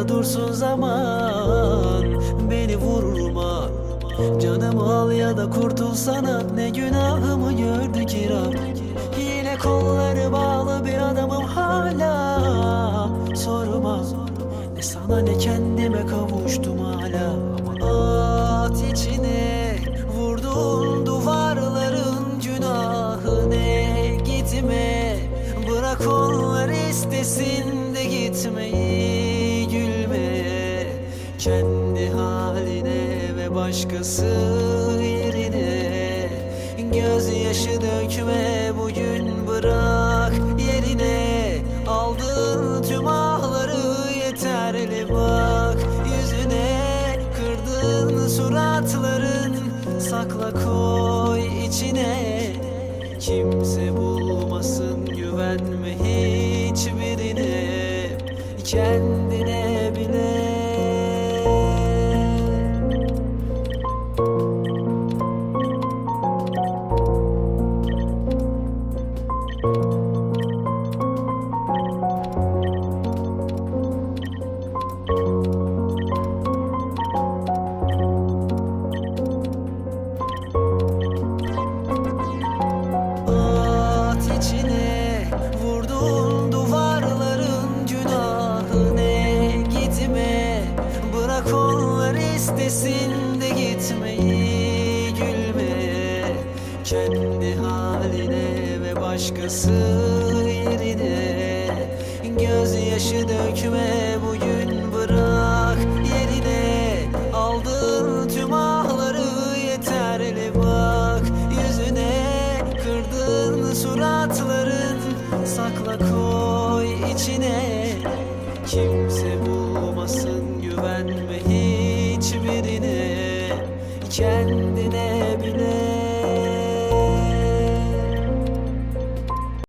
Yanımda dursun zaman, beni vurma. Canımı al ya da kurtulsana, ne günahımı gördü ki Rab. Yine kolları bağlı bir adamım hala. Sorma, ne sana ne kendime kavuştum hala. At içine vurduğun duvarların günahı ne, gitme. Bırak onlar istesin de gitmeyi, gülme. Kendi haline ve başkası yerine, gözyaşı dökme bugün, bırak yerine. Aldığın tüm ahları yeterli, bak yüzüne. Kırdığın suratların sakla koy içine. Kimse bulmasın, güvenme hiçbirine, kendine bile. İçine vurduğun duvarların günahı ne, gitme. Bırak onlar istesin de gitmeyi, gülme. Kendi haline ve başkası yerine, gözyaşı dökme bugün, bırak yerine. Aldığın tüm ahları yeterli, bak yüzüne. Kırdığın suratların sakla koy içine. Kimse bulmasın, güvenme hiçbirine, kendine bile.